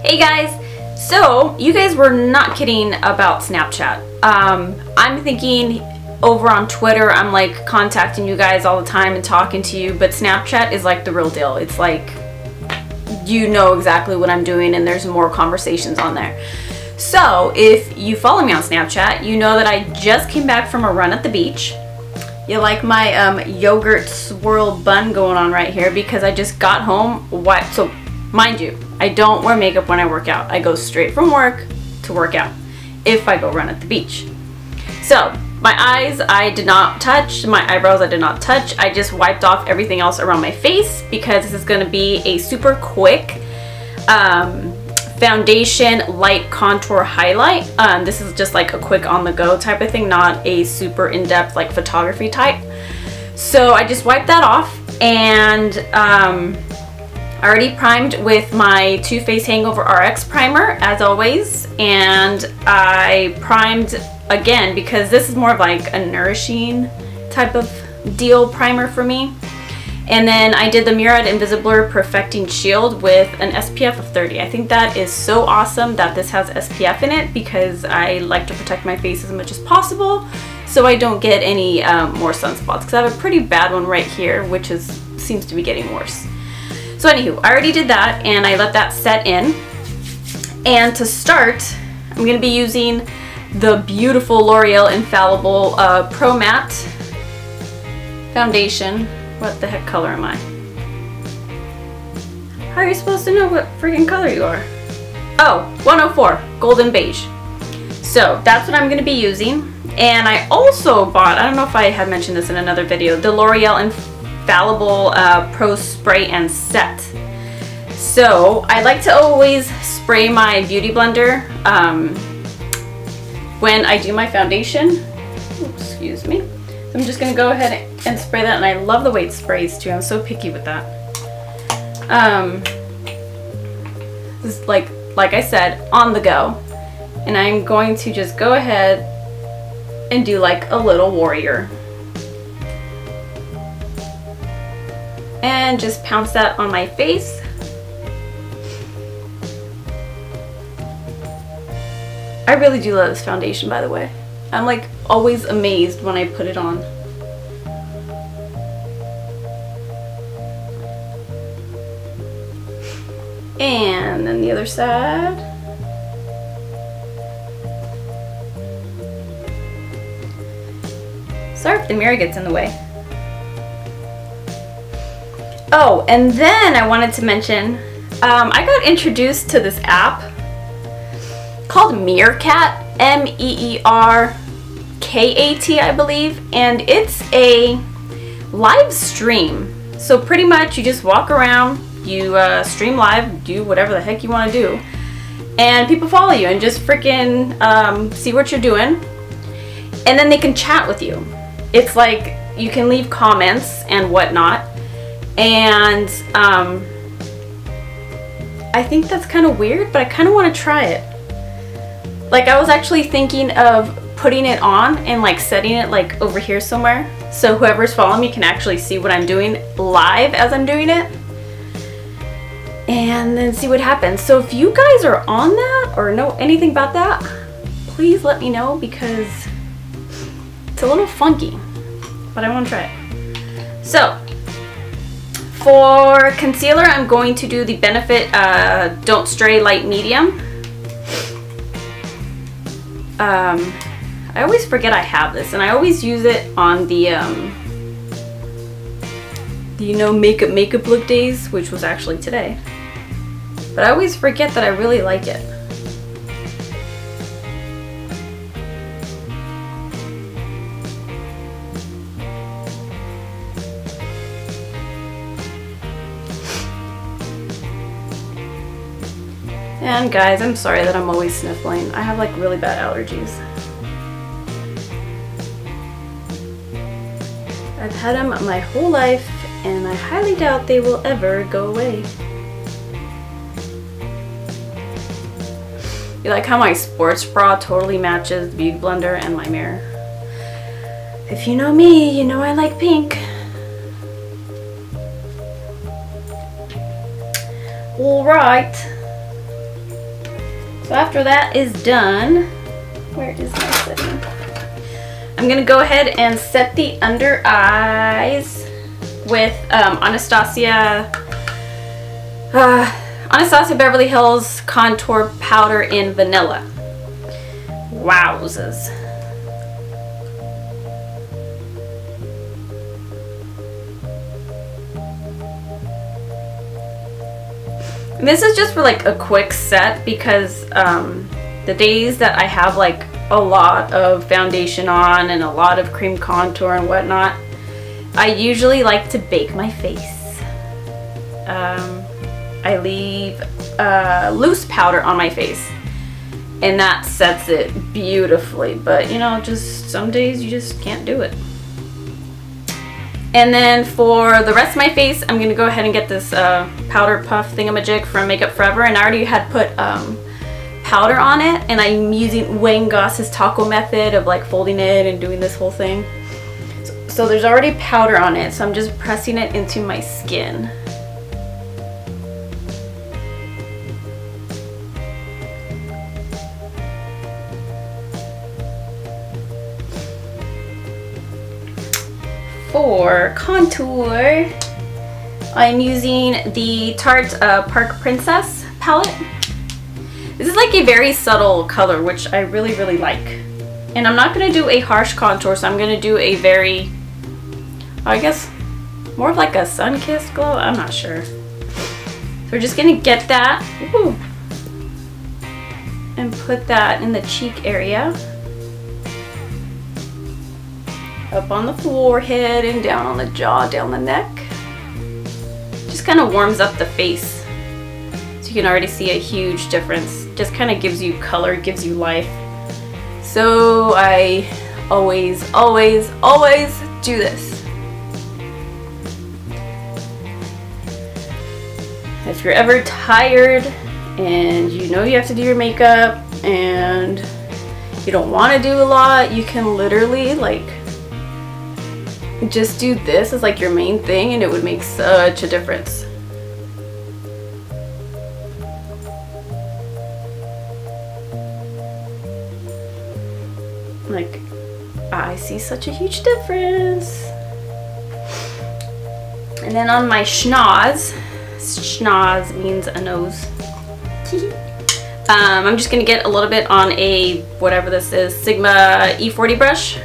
Hey guys, so you guys were not kidding about Snapchat. I'm thinking over on Twitter, I'm like contacting you guys all the time and talking to you, but Snapchat is like the real deal. It's like, you know exactly what I'm doing and there's more conversations on there. So if you follow me on Snapchat, you know that I just came back from a run at the beach. You like my yogurt swirl bun going on right here because I just got home. So mind you, I don't wear makeup when I work out. I go straight from work to work out if I go run at the beach. So my eyes I did not touch, my eyebrows I did not touch. I just wiped off everything else around my face because this is going to be a super quick foundation light contour highlight. This is just like a quick on the go type of thing, not a super in-depth like photography type. So I just wiped that off, and I already primed with my Too Faced Hangover RX primer as always, and I primed again because this is more of like a nourishing type of deal primer for me. And then I did the Meerkat Invisiblur Perfecting Shield with an SPF of 30. I think that is so awesome that this has SPF in it because I like to protect my face as much as possible so I don't get any more sunspots, because I have a pretty bad one right here which seems to be getting worse. So anywho, I already did that and I let that set in. And to start, I'm going to be using the beautiful L'Oreal Infallible Pro Matte Foundation. What the heck color am I? How are you supposed to know what freaking color you are? Oh, 104, Golden Beige. So that's what I'm going to be using. And I also bought, I don't know if I had mentioned this in another video, the L'Oreal Infallible Pro Spray and Set. So I like to always spray my beauty blender when I do my foundation. Oops, excuse me. So I'm just going to go ahead and spray that, and I love the way it sprays too. I'm so picky with that. This is like I said, on the go. And I'm going to just go ahead and do like a little warrior. And just pounce that on my face. I really do love this foundation, by the way. I'm like always amazed when I put it on. And then the other side. Sorry if the mirror gets in the way. Oh, and then I wanted to mention, I got introduced to this app called Meerkat, M-E-E-R-K-A-T, I believe, and it's a live stream. So pretty much you just walk around, you stream live, do whatever the heck you want to do, and people follow you and just freaking see what you're doing, and then they can chat with you. It's like you can leave comments and whatnot, and I think that's kind of weird, but I kind of want to try it. Like, I was actually thinking of putting it on and like setting it like over here somewhere so whoever's following me can actually see what I'm doing live as I'm doing it, and then see what happens. So if you guys are on that or know anything about that, please let me know because it's a little funky, but I want to try it. So for concealer, I'm going to do the Benefit Don't Stray Light Medium. I always forget I have this, and I always use it on the you know, makeup look days, which was actually today. But I always forget that I really like it. And guys, I'm sorry that I'm always sniffling. I have like really bad allergies. I've had them my whole life, and I highly doubt they will ever go away. You like how my sports bra totally matches the beauty blender and my mirror? If you know me, you know I like pink. Alright. So after that is done, where is my setting? I'm gonna go ahead and set the under eyes with Anastasia Beverly Hills Contour Powder in Vanilla. Wowzers. And this is just for like a quick set because the days that I have like a lot of foundation on and a lot of cream contour and whatnot, I usually like to bake my face. I leave loose powder on my face and that sets it beautifully, but you know, just some days you just can't do it. And then for the rest of my face, I'm gonna go ahead and get this powder puff thingamajig from Makeup Forever, and I already had put powder on it, and I'm using Wayne Goss's taco method of like folding it and doing this whole thing. So there's already powder on it, so I'm just pressing it into my skin. For contour, I'm using the Tarte Park Princess palette. This is like a very subtle color, which I really, really like. And I'm not going to do a harsh contour, so I'm going to do a very, I guess, more of like a sun-kissed glow. I'm not sure. So we're just going to get that, woo, and put that in the cheek area. Up on the forehead and down on the jaw, down the neck. Just kind of warms up the face. So you can already see a huge difference. Just kind of gives you color, gives you life. So I always, always, always do this. If you're ever tired and you know you have to do your makeup and you don't want to do a lot, you can literally like just do this as like your main thing and it would make such a difference. Like, I see such a huge difference. And then on my schnoz means a nose. I'm just gonna get a little bit on a, whatever this is, Sigma E40 brush.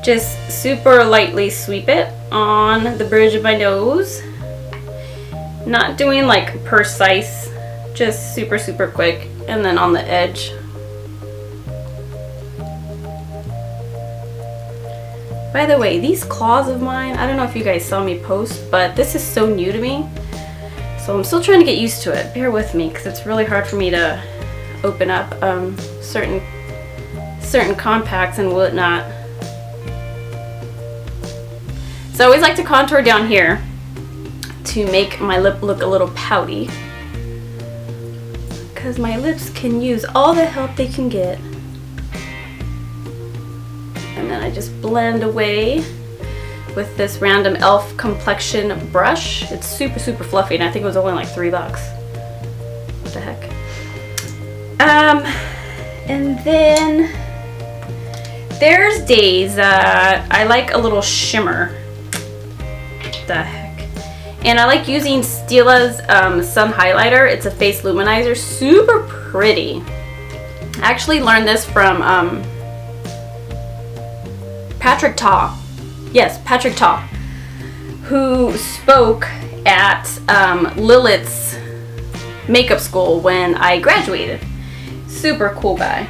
Just super lightly sweep it on the bridge of my nose. Not doing like precise, just super, super quick. And then on the edge. By the way, these claws of mine, I don't know if you guys saw me post, but this is so new to me. So I'm still trying to get used to it. Bear with me, because it's really hard for me to open up certain compacts and whatnot. So I always like to contour down here to make my lip look a little pouty, because my lips can use all the help they can get. And then I just blend away with this random e.l.f. complexion brush. It's super, super fluffy, and I think it was only like $3. What the heck? And then there's days that I like a little shimmer. The heck, and I like using Stila's sun highlighter. It's a face luminizer, super pretty. I actually learned this from Patrick Ta. Yes, Patrick Ta, who spoke at Lilith's makeup school when I graduated. Super cool guy.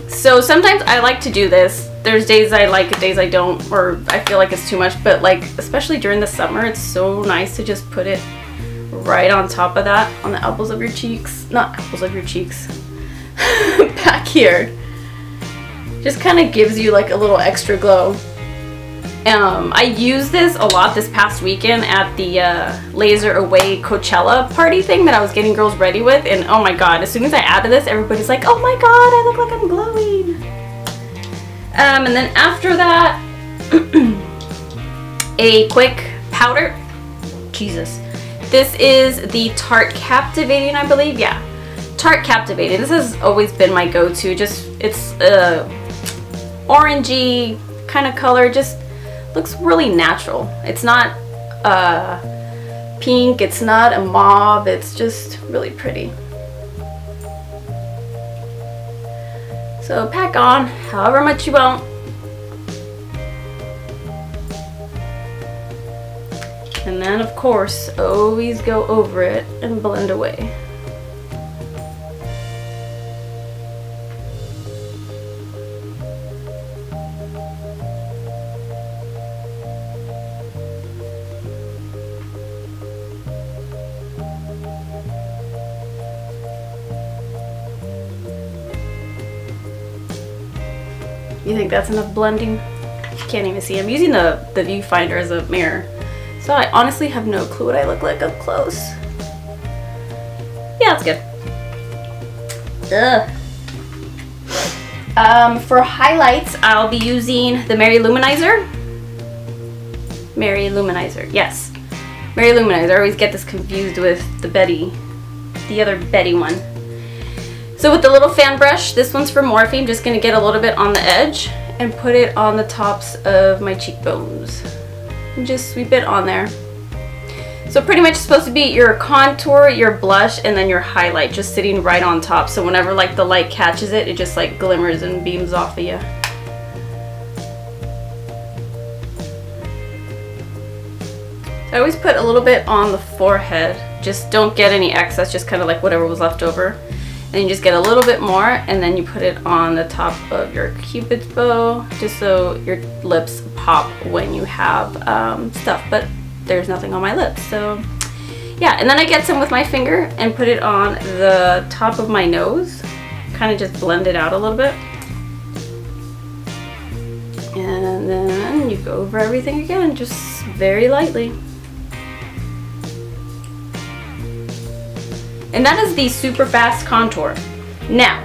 So sometimes I like to do this. There's days I like it, days I don't, or I feel like it's too much, but like, especially during the summer, it's so nice to just put it right on top of that, on the apples of your cheeks. Not apples of your cheeks. Back here. Just kind of gives you like a little extra glow. I used this a lot this past weekend at the Laser Away Coachella party thing that I was getting girls ready with, and oh my god, as soon as I added this, everybody's like, oh my god, I look like I'm glowing. And then after that, a quick powder. Jesus. This is the Tarte Captivating, I believe. Yeah. Tarte Captivating. This has always been my go-to. Just, it's a orangey kind of color. Just looks really natural. It's not pink. It's not a mauve. It's just really pretty. So pack on however much you want. And then, of course, always go over it and blend away. You think that's enough blending? You can't even see. I'm using the viewfinder as a mirror. So I honestly have no clue what I look like up close. Yeah, that's good. Ugh. For highlights, I'll be using the Mary Luminizer. Mary Luminizer, yes. Mary Luminizer. I always get this confused with the other Betty one. So with the little fan brush, this one's for Morphe. I'm just gonna get a little bit on the edge and put it on the tops of my cheekbones. And just sweep it on there. So pretty much supposed to be your contour, your blush, and then your highlight just sitting right on top. So whenever like the light catches it, it just like glimmers and beams off of you. I always put a little bit on the forehead. Just don't get any excess, just kind of like whatever was left over. And you just get a little bit more, and then you put it on the top of your Cupid's bow, just so your lips pop when you have stuff, but there's nothing on my lips. So yeah, and then I get some with my finger and put it on the top of my nose, kind of just blend it out a little bit. And then you go over everything again, just very lightly. And that is the super fast contour. Now,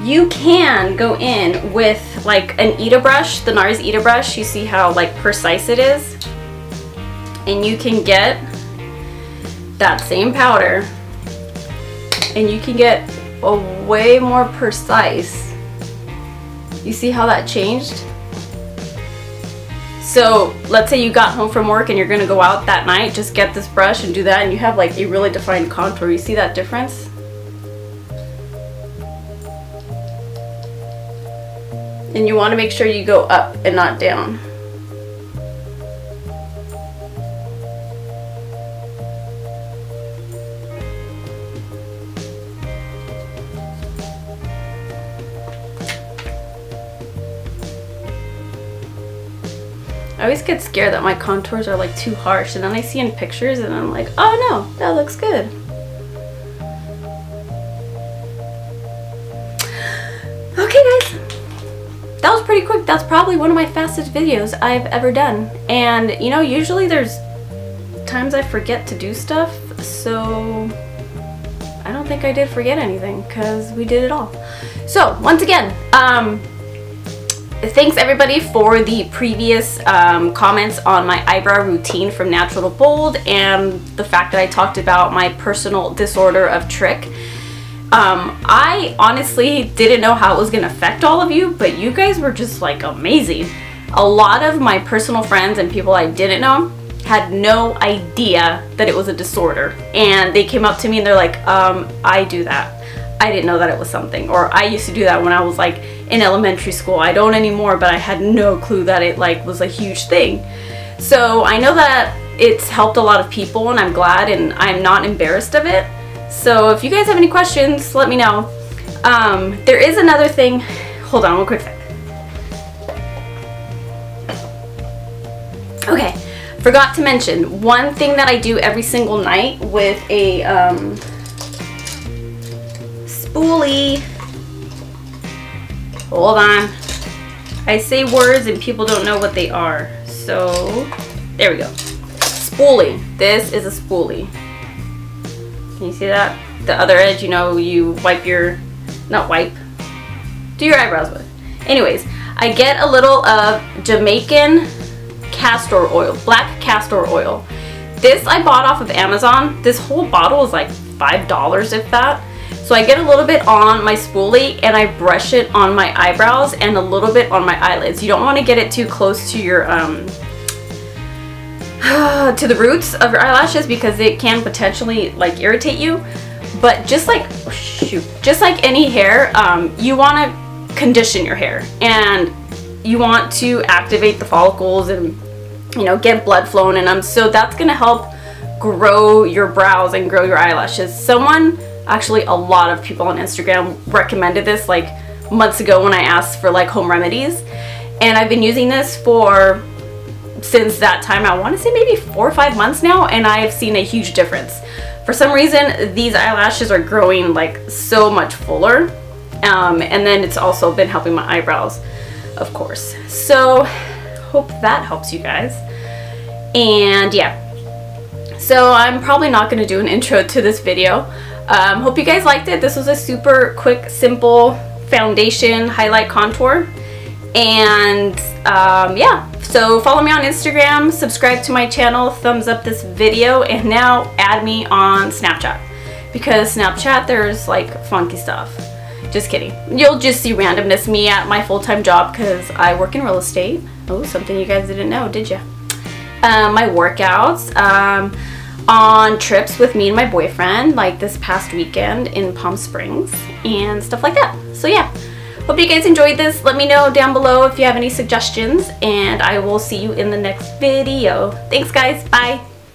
you can go in with like an Evita brush, the NARS Evita brush. You see how like precise it is? And you can get that same powder and you can get a way more precise. You see how that changed? So let's say you got home from work and you're gonna go out that night, just get this brush and do that, and you have like a really defined contour. You see that difference? And you want to make sure you go up and not down. I always get scared that my contours are like too harsh, and then I see in pictures and I'm like, oh no, that looks good. Okay guys, that was pretty quick. That's probably one of my fastest videos I've ever done. And you know, usually there's times I forget to do stuff, so I don't think I did forget anything because we did it all. So once again, thanks everybody for the previous comments on my eyebrow routine from natural to bold, and the fact that I talked about my personal disorder of trick. I honestly didn't know how it was going to affect all of you, but you guys were just like amazing. A lot of my personal friends and people I didn't know had no idea that it was a disorder, and they came up to me and they're like, I do that. I didn't know that it was something. Or I used to do that when I was like in elementary school. I don't anymore, but I had no clue that it like was a huge thing. So I know that it's helped a lot of people, and I'm glad, and I'm not embarrassed of it. So if you guys have any questions, let me know. There is another thing. Hold on, one quick sec. Okay, forgot to mention one thing that I do every single night with a spoolie. Hold on. I say words and people don't know what they are. So, there we go. Spoolie. This is a spoolie. Can you see that? The other edge, you know, you wipe your, not wipe, do your eyebrows with. Anyways, I get a little of Jamaican castor oil, black castor oil. This I bought off of Amazon. This whole bottle is like $5 if that. So I get a little bit on my spoolie and I brush it on my eyebrows and a little bit on my eyelids. You don't want to get it too close to your to the roots of your eyelashes because it can potentially like irritate you. But just like, oh shoot, just like any hair, you want to condition your hair and you want to activate the follicles and, you know, get blood flowing in them. So that's going to help grow your brows and grow your eyelashes. Actually, a lot of people on Instagram recommended this like months ago when I asked for like home remedies, and I've been using this since that time. I want to say maybe 4 or 5 months now, and I have seen a huge difference. For some reason, these eyelashes are growing like so much fuller, and then it's also been helping my eyebrows, of course. So hope that helps you guys. And yeah, so I'm probably not going to do an intro to this video. Hope you guys liked it. This was a super quick, simple foundation highlight contour. And yeah, so follow me on Instagram, subscribe to my channel, thumbs up this video, and now add me on Snapchat, because Snapchat there's like funky stuff. Just kidding. You'll just see randomness, me at my full-time job because I work in real estate. Oh, something you guys didn't know, did you? My workouts, on trips with me and my boyfriend, like this past weekend in Palm Springs and stuff like that. So yeah, hope you guys enjoyed this. Let me know down below if you have any suggestions, and I will see you in the next video. Thanks guys, bye.